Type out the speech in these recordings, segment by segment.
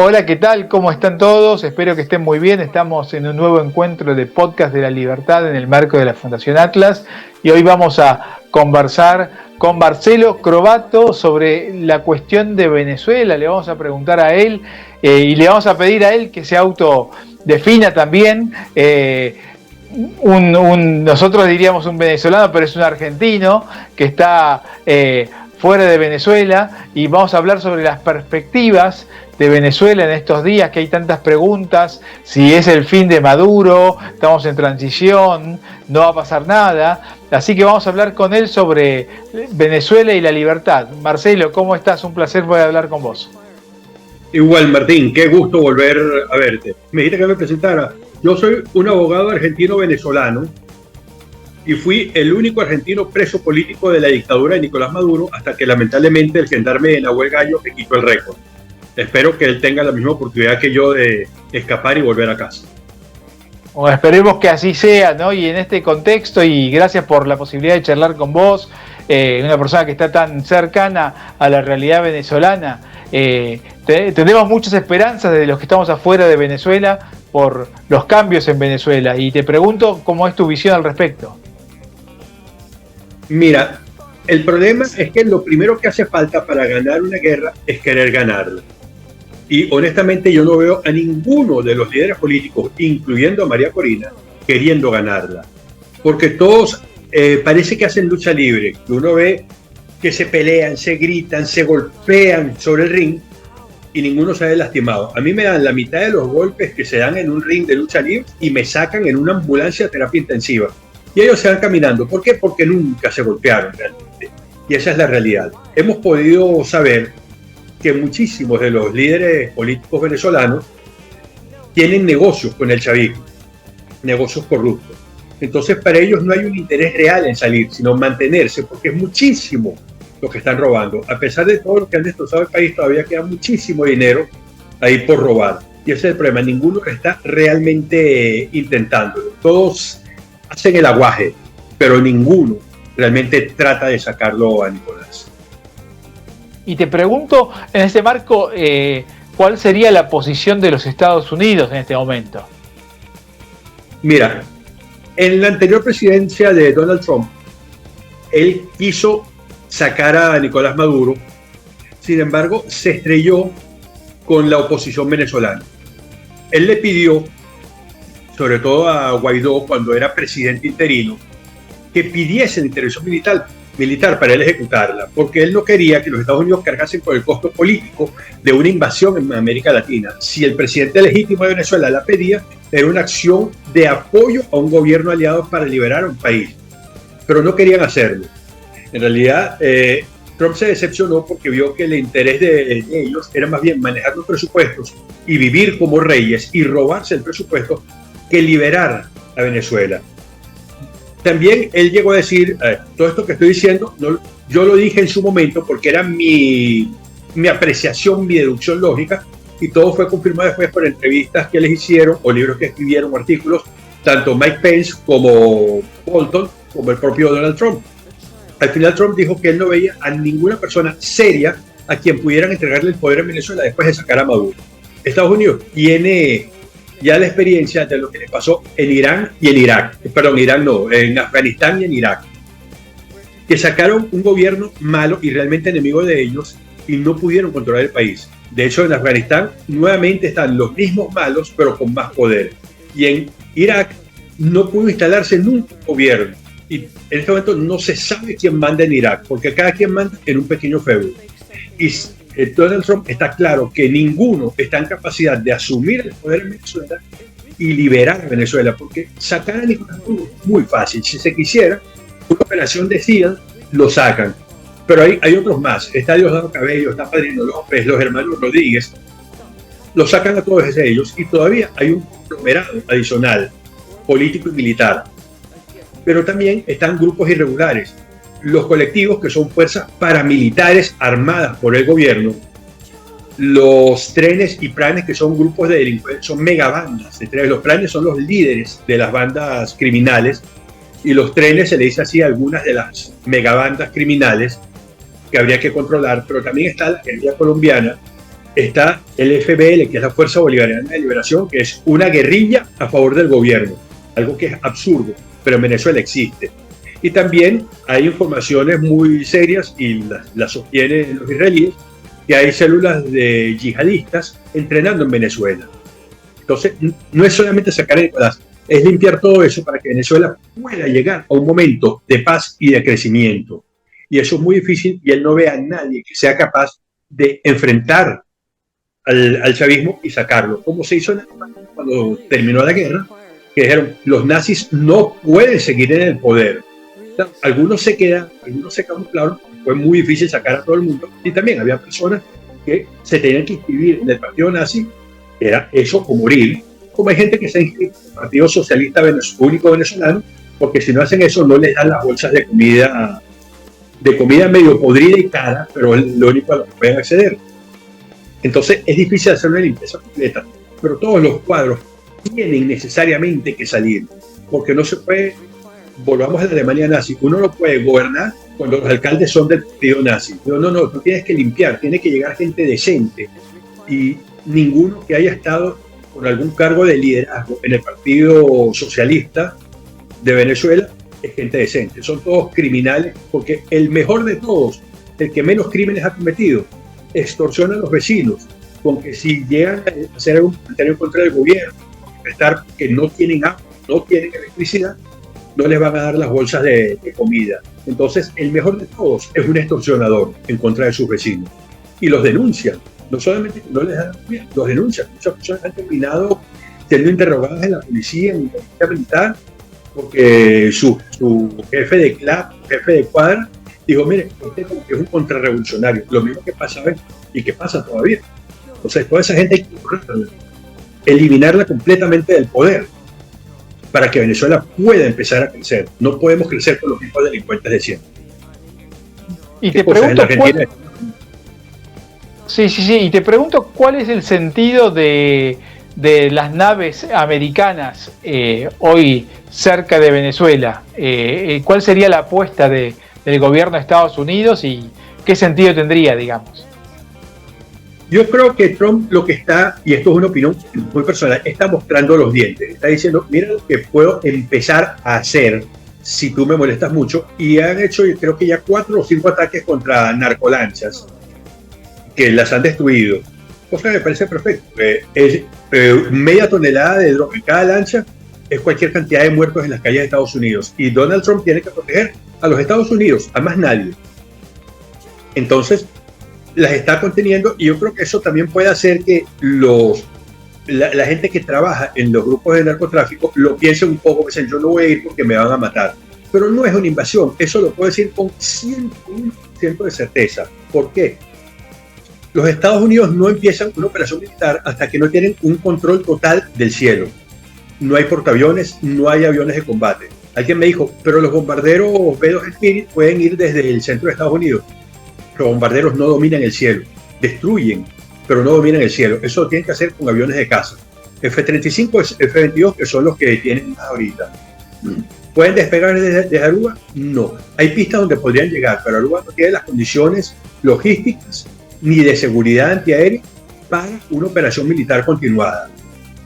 Hola, ¿qué tal? ¿Cómo están todos? Espero que estén muy bien. Estamos en un nuevo encuentro de Podcast de la Libertad en el marco de la Fundación Atlas y hoy vamos a conversar con Marcelo Crovato sobre la cuestión de Venezuela. Le vamos a preguntar a él y le vamos a pedir a él que se autodefina también. Nosotros diríamos un venezolano, pero es un argentino que está fuera de Venezuela, y vamos a hablar sobre las perspectivas de Venezuela en estos días, que hay tantas preguntas: si es el fin de Maduro, estamos en transición, no va a pasar nada. Así que vamos a hablar con él sobre Venezuela y la libertad. Marcelo, ¿cómo estás? Un placer poder hablar con vos. Igual, Martín, qué gusto volver a verte. Me dijiste que me presentara. Yo soy un abogado argentino-venezolano y fui el único argentino preso político de la dictadura de Nicolás Maduro hasta que lamentablemente el gendarme Nahuel Gallo me quitó el récord. Espero que él tenga la misma oportunidad que yo de escapar y volver a casa. Bueno, esperemos que así sea, ¿no? Y en este contexto, y gracias por la posibilidad de charlar con vos, una persona que está tan cercana a la realidad venezolana. Tenemos muchas esperanzas desde los que estamos afuera de Venezuela por los cambios en Venezuela, y te pregunto cómo es tu visión al respecto. Mira, el problema es que lo primero que hace falta para ganar una guerra es querer ganarla. Y honestamente yo no veo a ninguno de los líderes políticos, incluyendo a María Corina, queriendo ganarla. Porque todos parece que hacen lucha libre. Uno ve que se pelean, se gritan, se golpean sobre el ring y ninguno sale lastimado. A mí me dan la mitad de los golpes que se dan en un ring de lucha libre y me sacan en una ambulancia de terapia intensiva. Y ellos se van caminando. ¿Por qué? Porque nunca se golpearon realmente. Y esa es la realidad. Hemos podido saber que muchísimos de los líderes políticos venezolanos tienen negocios con el chavismo, negocios corruptos. Entonces, para ellos no hay un interés real en salir, sino mantenerse, porque es muchísimo lo que están robando. A pesar de todo lo que han destrozado el país, todavía queda muchísimo dinero ahí por robar. Y ese es el problema. Ninguno está realmente intentándolo. Todos hacen el aguaje, pero ninguno realmente trata de sacarlo a Nicolás. Y te pregunto, en este marco, ¿cuál sería la posición de los Estados Unidos en este momento? Mira, en la anterior presidencia de Donald Trump, él quiso sacar a Nicolás Maduro, sin embargo, se estrelló con la oposición venezolana. Él le pidió, sobre todo a Guaidó, cuando era presidente interino, que pidiese la intervención militar para él ejecutarla, porque él no quería que los Estados Unidos cargasen con el costo político de una invasión en América Latina. Si el presidente legítimo de Venezuela la pedía, era una acción de apoyo a un gobierno aliado para liberar a un país, pero no querían hacerlo. En realidad, Trump se decepcionó porque vio que el interés de ellos era más bien manejar los presupuestos y vivir como reyes y robarse el presupuesto que liberar a Venezuela. También él llegó a decir, todo esto que estoy diciendo, yo lo dije en su momento porque era mi apreciación, mi deducción lógica, y todo fue confirmado después por entrevistas que les hicieron, o libros que escribieron, artículos, tanto Mike Pence como Bolton, como el propio Donald Trump. Al final Trump dijo que él no veía a ninguna persona seria a quien pudieran entregarle el poder en Venezuela después de sacar a Maduro. Estados Unidos tiene ya la experiencia de lo que le pasó en Irán y en Irak, en Afganistán y en Irak, que sacaron un gobierno malo y realmente enemigo de ellos y no pudieron controlar el país. De hecho, en Afganistán nuevamente están los mismos malos, pero con más poder. Y en Irak no pudo instalarse nunca un gobierno. Y en este momento no se sabe quién manda en Irak, porque cada quien manda en un pequeño feudo. Y Donald Trump está claro que ninguno está en capacidad de asumir el poder en Venezuela y liberar a Venezuela, porque sacar a Nicolás Maduro es muy fácil. Si se quisiera, una operación de SEAL, lo sacan. Pero hay otros más. Está Diosdado Cabello, está Padrino López, los hermanos Rodríguez. Lo sacan a todos ellos y todavía hay un conglomerado adicional, político y militar. Pero también están grupos irregulares. Los colectivos, que son fuerzas paramilitares armadas por el gobierno, los trenes y planes, que son grupos de delincuentes, son megabandas. Los planes son los líderes de las bandas criminales y los trenes se le dice así a algunas de las megabandas criminales que habría que controlar. Pero también está la guerrilla colombiana, está el FBL, que es la Fuerza Bolivariana de Liberación, que es una guerrilla a favor del gobierno, algo que es absurdo, pero en Venezuela existe. Y también hay informaciones muy serias, y las sostienen los israelíes, que hay células de yihadistas entrenando en Venezuela. Entonces, no es solamente sacar a Nicolás, es limpiar todo eso para que Venezuela pueda llegar a un momento de paz y de crecimiento. Y eso es muy difícil, y él no ve a nadie que sea capaz de enfrentar al chavismo y sacarlo, como se hizo en Alemania cuando terminó la guerra, que dijeron, los nazis no pueden seguir en el poder. Algunos se camuflaron, fue muy difícil sacar a todo el mundo, y también había personas que se tenían que inscribir en el partido nazi, era eso o morir, como hay gente que se ha inscrito en el Partido Socialista Único Venezolano, porque si no hacen eso no les dan las bolsas de comida medio podrida y cara, pero es lo único a lo que pueden acceder. Entonces es difícil hacer una limpieza completa, pero todos los cuadros tienen necesariamente que salir, porque no se puede, volvamos a la Alemania nazi, uno no puede gobernar cuando los alcaldes son del partido nazi. No, tú tienes que limpiar, tiene que llegar gente decente, y ninguno que haya estado con algún cargo de liderazgo en el Partido Socialista de Venezuela es gente decente, son todos criminales, porque el mejor de todos, el que menos crímenes ha cometido, extorsiona a los vecinos, con que si llegan a hacer algún comentario contra el gobierno, estar que no tienen agua, no tienen electricidad, no les van a dar las bolsas de comida. Entonces, el mejor de todos es un extorsionador en contra de sus vecinos. Y los denuncian, no solamente no les dan comida, los denuncian. Muchas personas han terminado siendo interrogadas en la policía, en la policía militar, porque su jefe de CLAP, jefe de cuadra, dijo, mire, usted como que es un contrarrevolucionario, lo mismo que pasaba y que pasa todavía. Entonces, toda esa gente hay que eliminarla completamente del poder para que Venezuela pueda empezar a crecer. No podemos crecer con los mismos delincuentes de siempre. Y te pregunto, y te pregunto cuál es el sentido de las naves americanas hoy cerca de Venezuela. ¿Cuál sería la apuesta del gobierno de Estados Unidos y qué sentido tendría, digamos? Yo creo que Trump lo que está, y esto es una opinión muy personal, está mostrando los dientes. Está diciendo, mira lo que puedo empezar a hacer si tú me molestas mucho. Y han hecho, yo creo que ya 4 o 5 ataques contra narcolanchas que las han destruido. Cosa que me parece perfecto. Media tonelada de droga en cada lancha es cualquier cantidad de muertos en las calles de Estados Unidos. Y Donald Trump tiene que proteger a los Estados Unidos, a más nadie. Entonces, las está conteniendo, y yo creo que eso también puede hacer que la gente que trabaja en los grupos de narcotráfico lo piense un poco, dicen, yo no voy a ir porque me van a matar. Pero no es una invasión, eso lo puedo decir con 101% de certeza. ¿Por qué? Los Estados Unidos no empiezan una operación militar hasta que no tienen un control total del cielo. No hay portaaviones, no hay aviones de combate. Alguien me dijo, pero los bombarderos B-2 Spirit pueden ir desde el centro de Estados Unidos. Los bombarderos no dominan el cielo, destruyen, pero no dominan el cielo. Eso lo tienen que hacer con aviones de caza. F-35, F-22, que son los que tienen ahorita. ¿Pueden despegar desde Aruba? No. Hay pistas donde podrían llegar, pero Aruba no tiene las condiciones logísticas ni de seguridad antiaérea para una operación militar continuada.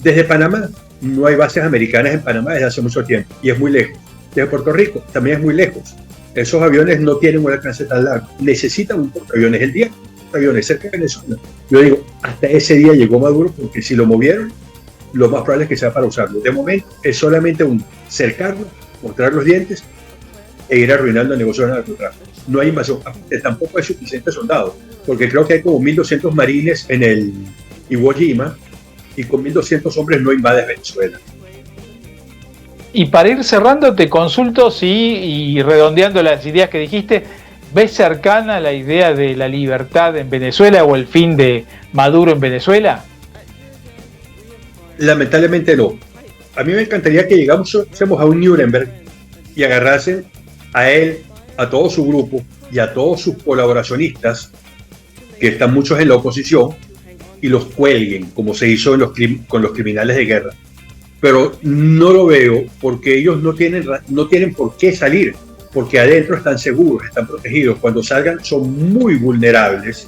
Desde Panamá, no hay bases americanas en Panamá desde hace mucho tiempo, y es muy lejos. Desde Puerto Rico, también es muy lejos. Esos aviones no tienen un alcance tan largo, necesitan un portaaviones. El día que un portaaviones cerca de Venezuela, yo digo, hasta ese día llegó Maduro, porque si lo movieron, lo más probable es que sea para usarlo. De momento es solamente un cercarlo, mostrar los dientes e ir arruinando el negocio del narcotráfico. No hay invasión, tampoco hay suficientes soldados, porque creo que hay como 1.200 marines en el Iwo Jima, y con 1.200 hombres no invades Venezuela. Y para ir cerrando, te consulto y redondeando las ideas que dijiste, ¿ves cercana la idea de la libertad en Venezuela o el fin de Maduro en Venezuela? Lamentablemente no. A mí me encantaría que llegamos a un Nuremberg y agarrasen a él, a todo su grupo y a todos sus colaboracionistas, que están muchos en la oposición, y los cuelguen, como se hizo con los criminales de guerra. Pero no lo veo, porque ellos no tienen por qué salir, porque adentro están seguros, están protegidos. Cuando salgan son muy vulnerables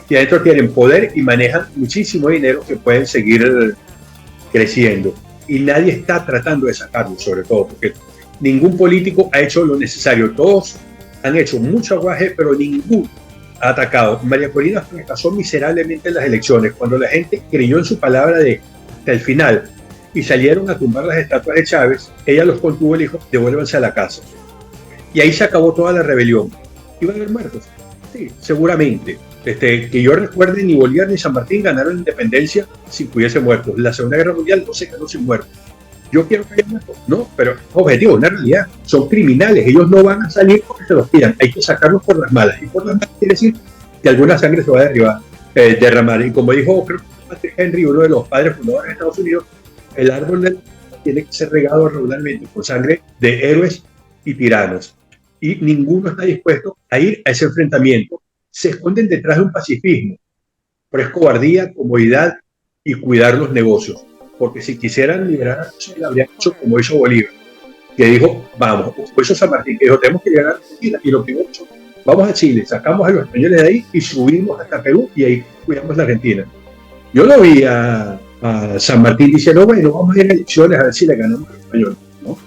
y adentro tienen poder y manejan muchísimo dinero que pueden seguir creciendo. Y nadie está tratando de sacarlo, sobre todo, porque ningún político ha hecho lo necesario. Todos han hecho mucho aguaje, pero ninguno ha atacado. María Corina fracasó miserablemente en las elecciones, cuando la gente creyó en su palabra hasta el final y salieron a tumbar las estatuas de Chávez. Ella los contuvo y le dijo, devuélvanse a la casa. Y ahí se acabó toda la rebelión. ¿Iban a haber muertos? Sí, seguramente. Que yo recuerde, ni Bolívar ni San Martín ganaron la independencia sin que hubiese muertos. La Segunda Guerra Mundial no se ganó sin muertos. Yo quiero que haya muertos, no, pero objetivo, una realidad. Son criminales, ellos no van a salir porque se los pidan. Hay que sacarlos por las malas. Y por las malas quiere decir que alguna sangre se va a derramar. Y como dijo, creo que Patrick Henry, uno de los padres fundadores de Estados Unidos, el árbol tiene que ser regado regularmente con sangre de héroes y tiranos. Y ninguno está dispuesto a ir a ese enfrentamiento. Se esconden detrás de un pacifismo, pero es cobardía, comodidad y cuidar los negocios. Porque si quisieran liberar a Venezuela, habrían hecho como hizo Bolívar, que dijo, vamos, o hizo San Martín, que dijo, tenemos que llegar a Argentina, y lo primero hecho, vamos a Chile, sacamos a los españoles de ahí y subimos hasta Perú, y ahí cuidamos la Argentina. Yo no vi a San Martín diciendo, bueno, vamos a ir a elecciones a ver si le ganamos a los españoles, ¿no?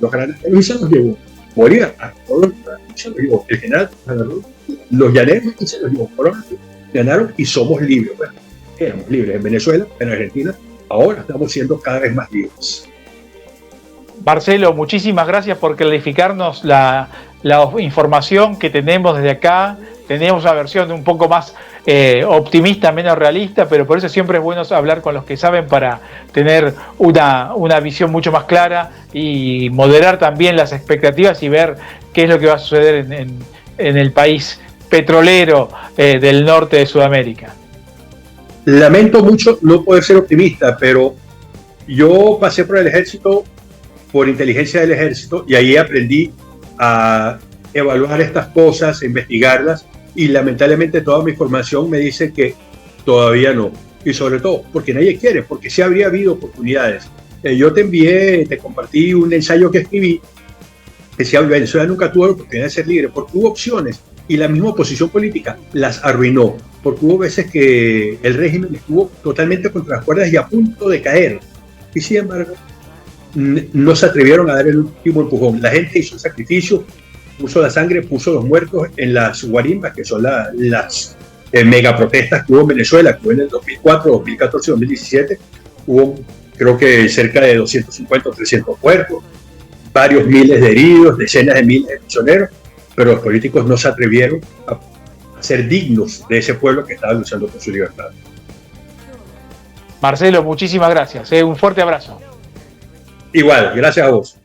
Los grandes y se los llevó. Bolívar a todos se los llevó. El general agarró los llaneros y se los llevó. Ganaron y somos libres. Bueno, éramos libres en Venezuela, en Argentina. Ahora estamos siendo cada vez más libres. Marcelo, muchísimas gracias por clarificarnos la información que tenemos desde acá. Tenemos una versión un poco más optimista, menos realista, pero por eso siempre es bueno hablar con los que saben para tener una visión mucho más clara y moderar también las expectativas y ver qué es lo que va a suceder en el país petrolero del norte de Sudamérica. Lamento mucho no poder ser optimista, pero yo pasé por el ejército, por inteligencia del ejército, y ahí aprendí a evaluar estas cosas, a investigarlas, y lamentablemente toda mi formación me dice que todavía no. Y sobre todo, porque nadie quiere, porque sí habría habido oportunidades. Yo te compartí un ensayo que escribí, que decía, Venezuela nunca tuvo la oportunidad de ser libre, porque hubo opciones, y la misma oposición política las arruinó, porque hubo veces que el régimen estuvo totalmente contra las cuerdas y a punto de caer, y sin embargo no se atrevieron a dar el último empujón. La gente hizo el sacrificio, puso la sangre, puso los muertos en las guarimbas, que son las mega protestas que hubo en Venezuela, que hubo en el 2004, 2014, 2017, hubo creo que cerca de 250 o 300 muertos, varios miles de heridos, decenas de miles de prisioneros, pero los políticos no se atrevieron a ser dignos de ese pueblo que estaba luchando por su libertad. Marcelo, muchísimas gracias. Un fuerte abrazo. Igual, gracias a vos.